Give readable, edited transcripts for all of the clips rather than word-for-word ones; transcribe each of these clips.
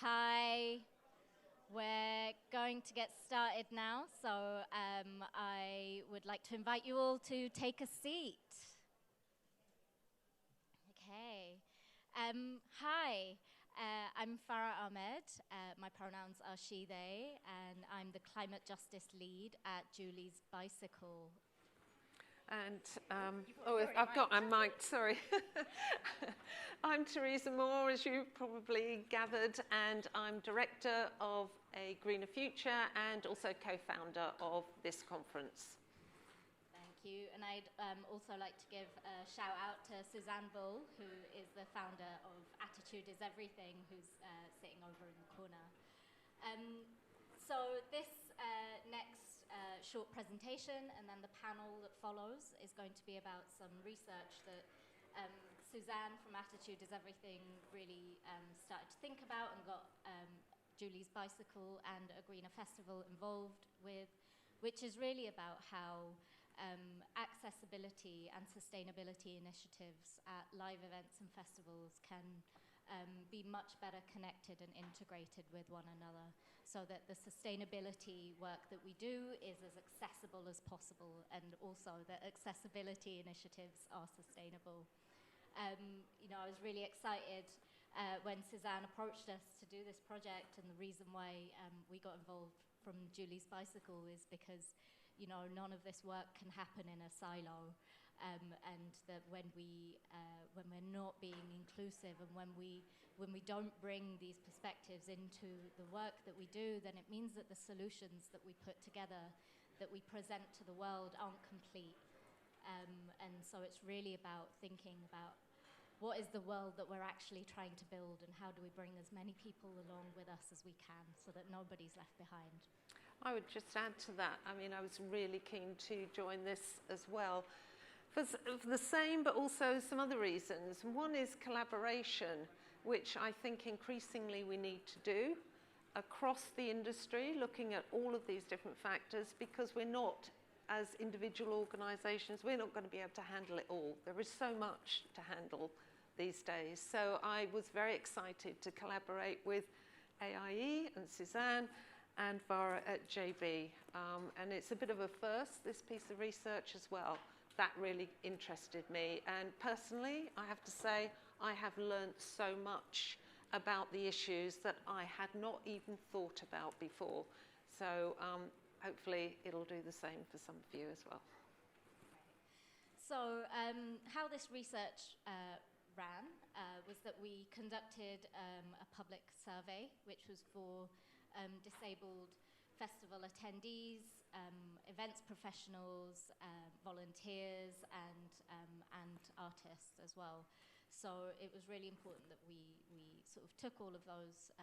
Hi, we're going to get started now, so I would like to invite you all to take a seat. Okay. Hi, I'm Farah Ahmed. My pronouns are she, they, and I'm the Climate Justice Lead at Julie's Bicycle. And, I'm mic'd, sorry. I'm Teresa Moore, as you probably gathered, and I'm Director of A Greener Future and also co-founder of this conference. Thank you. And I'd also like to give a shout out to Suzanne Bull, who is the founder of Attitude is Everything, who's sitting over in the corner. So this next short presentation and then the panel that follows is going to be about some research that Suzanne from Attitude is Everything really started to think about and got Julie's Bicycle and a Greener Festival involved with, which is really about how accessibility and sustainability initiatives at live events and festivals can be much better connected and integrated with one another, so that the sustainability work that we do is as accessible as possible, and also that accessibility initiatives are sustainable. I was really excited when Suzanne approached us to do this project, and the reason why we got involved from Julie's Bicycle is because none of this work can happen in a silo, and that when we're not being inclusive and when we don't bring these perspectives into the work that we do, then it means that the solutions that we put together, that we present to the world, aren't complete. And so it's really about thinking about what is the world that we're actually trying to build, and how do we bring as many people along with us as we can, so that nobody's left behind. I would just add to that. I mean, I was really keen to join this as well for the same, but also some other reasons. One is collaboration, which I think increasingly we need to do across the industry, looking at all of these different factors, because we're not, as individual organisations, we're not going to be able to handle it all. There is so much to handle these days. So I was very excited to collaborate with AIE and Suzanne and Farah at JB. And it's a bit of a first, this piece of research as well. That really interested me. And personally, I have to say, I have learnt so much about the issues that I had not even thought about before. So hopefully it'll do the same for some of you as well. So how this research ran was that we conducted a public survey, which was for disabled festival attendees, events professionals, volunteers, and artists as well. So it was really important that we sort of took all of those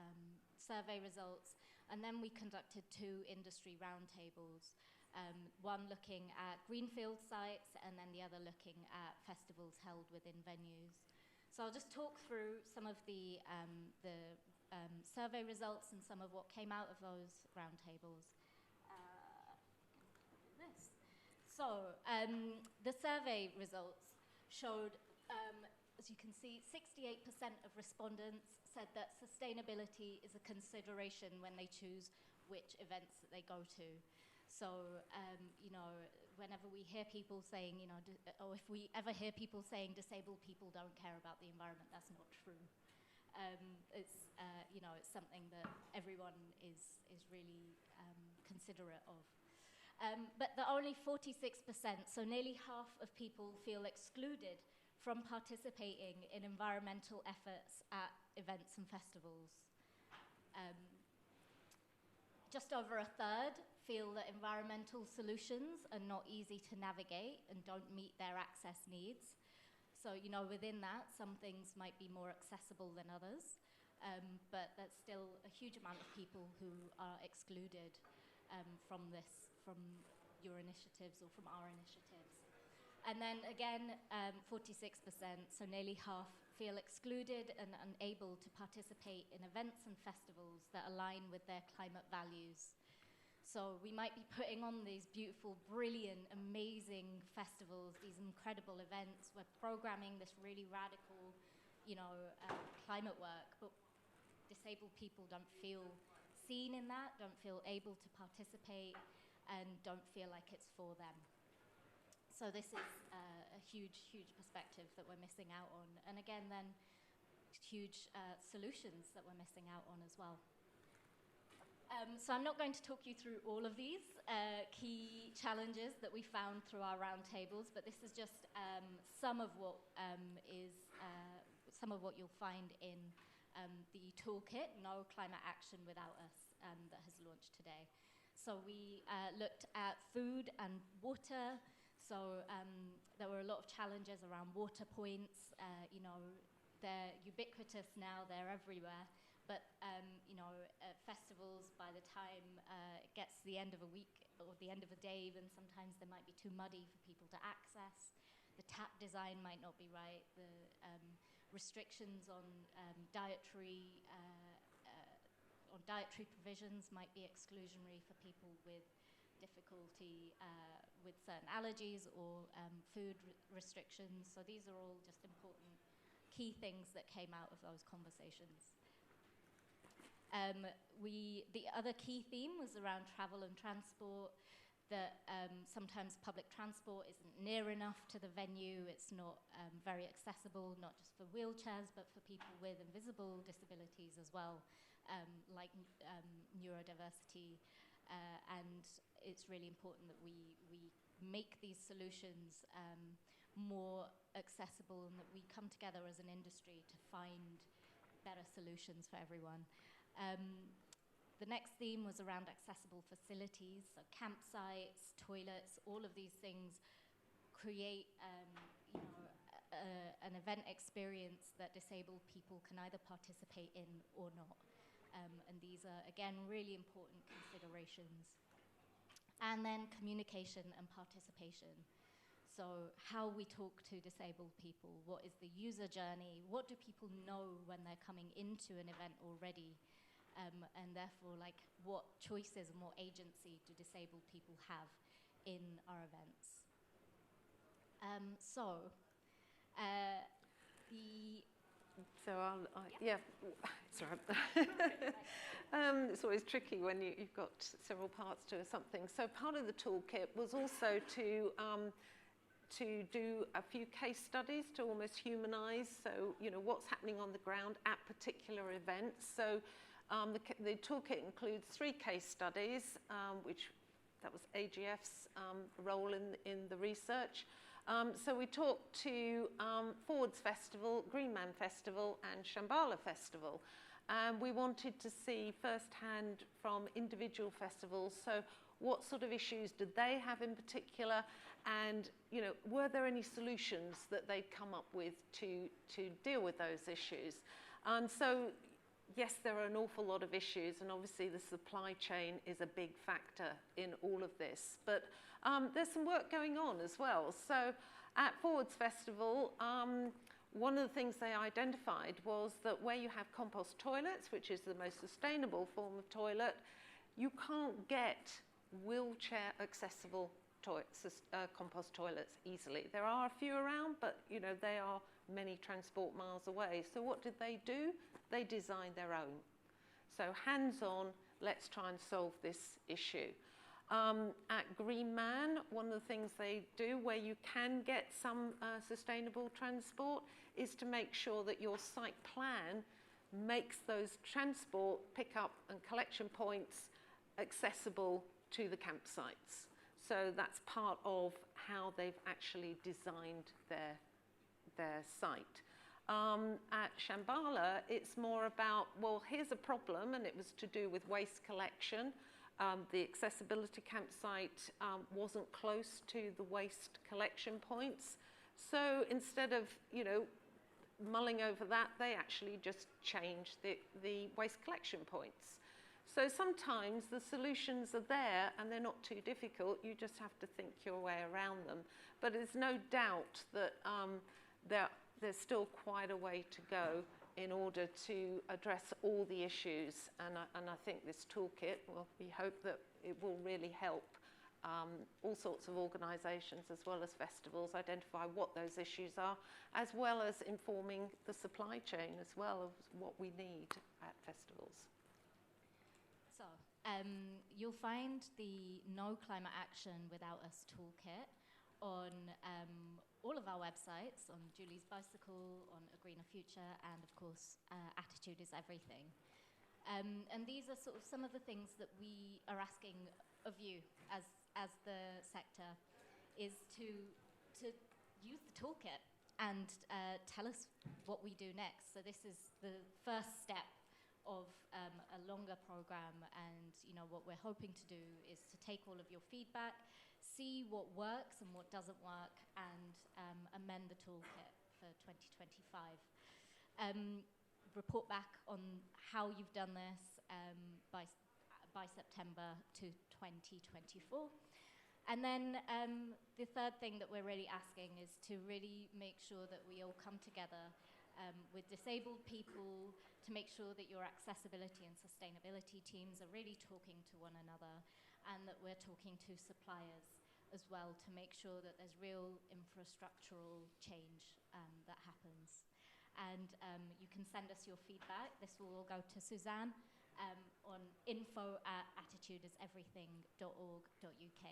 survey results, and then we conducted 2 industry roundtables, one looking at greenfield sites and then the other looking at festivals held within venues. So I'll just talk through some of the survey results and some of what came out of those roundtables. So the survey results showed, as you can see, 68% of respondents said that sustainability is a consideration when they choose which events that they go to. So, whenever we hear people saying, or if we ever hear people saying disabled people don't care about the environment, that's not true. It's something that everyone is really considerate of. But the only 46%, so nearly half of people, feel excluded from participating in environmental efforts at events and festivals. Just over a third feel that environmental solutions are not easy to navigate and don't meet their access needs. So, within that, some things might be more accessible than others, but there's still a huge amount of people who are excluded from your initiatives or from our initiatives. And then again, 46%, so nearly half, feel excluded and unable to participate in events and festivals that align with their climate values. So we might be putting on these beautiful, brilliant, amazing festivals, these incredible events. We're programming this really radical, climate work, but disabled people don't feel seen in that, don't feel able to participate, and don't feel like it's for them. So this is a huge, huge perspective that we're missing out on. And again, then, huge solutions that we're missing out on as well. So I'm not going to talk you through all of these key challenges that we found through our roundtables, but this is just some of what you'll find in the toolkit, No Climate Action Without Us, that has launched today. So we looked at food and water. So there were a lot of challenges around water points. They're ubiquitous now, they're everywhere. But, at festivals, by the time it gets to the end of a week or the end of a day, then sometimes they might be too muddy for people to access. The tap design might not be right. The restrictions on dietary provisions might be exclusionary for people with difficulty with certain allergies or food restrictions. So these are all just important key things that came out of those conversations. The other key theme was around travel and transport, that sometimes public transport isn't near enough to the venue, it's not very accessible, not just for wheelchairs, but for people with invisible disabilities as well, like neurodiversity, and it's really important that we make these solutions more accessible and that we come together as an industry to find better solutions for everyone. The next theme was around accessible facilities, so campsites, toilets, all of these things create an event experience that disabled people can either participate in or not. And these are, again, really important considerations. And then communication and participation. So how we talk to disabled people, what is the user journey, what do people know when they're coming into an event already? And therefore, what choices and what agency do disabled people have in our events? So sorry. It's always tricky when you've got several parts to something. So part of the toolkit was also to do a few case studies to almost humanise. So what's happening on the ground at particular events. So the toolkit includes 3 case studies, that was AGF's role in the research. So we talked to Forwards Festival, Green Man Festival and Shambala Festival. We wanted to see firsthand from individual festivals, so what sort of issues did they have in particular, and were there any solutions that they'd come up with to deal with those issues. So yes, there are an awful lot of issues, and obviously the supply chain is a big factor in all of this. But there's some work going on as well. So at Forwards Festival, one of the things they identified was that where you have compost toilets, which is the most sustainable form of toilet, you can't get wheelchair accessible compost toilets easily. There are a few around, but they are many transport miles away. So what did they do? They designed their own. So hands-on, let's try and solve this issue. At Green Man, one of the things they do where you can get some sustainable transport is to make sure that your site plan makes those transport, pickup and collection points accessible to the campsites. So that's part of how they've actually designed their site. At Shambala, it's more about, well, here's a problem, and it was to do with waste collection. The accessibility campsite wasn't close to the waste collection points. So instead of, mulling over that, they actually just changed the waste collection points. So sometimes the solutions are there and they're not too difficult. You just have to think your way around them. But there's no doubt that there's still quite a way to go in order to address all the issues. And I think this toolkit, well, we hope that it will really help all sorts of organisations as well as festivals, identify what those issues are, as well as informing the supply chain as well of what we need at festivals. So, you'll find the No Climate Action Without Us toolkit on all of our websites, on Julie's Bicycle, on A Greener Future, and of course, Attitude is Everything. And these are sort of some of the things that we are asking of you as the sector, is to use the toolkit and tell us what we do next. So this is the first step of a longer program, and what we're hoping to do is to take all of your feedback, see what works and what doesn't work, and amend the toolkit for 2025. Report back on how you've done this by September to 2024. And then the third thing that we're really asking is to really make sure that we all come together with disabled people to make sure that your accessibility and sustainability teams are really talking to one another, and that we're talking to suppliers as well to make sure that there's real infrastructural change that happens. And you can send us your feedback. This will all go to Suzanne on info@attitudeiseverything.org.uk.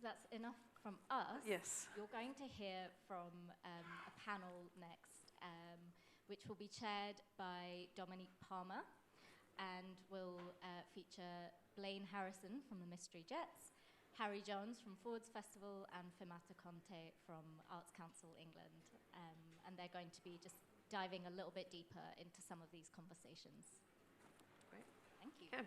That's enough from us. Yes. You're going to hear from a panel next, which will be chaired by Dominique Palmer, and will feature Blaine Harrison from the Mystery Jets, Harry Jones from Ford's Festival, and Fimata Conte from Arts Council England. And they're going to be just diving a little bit deeper into some of these conversations. Great. Thank you. Okay.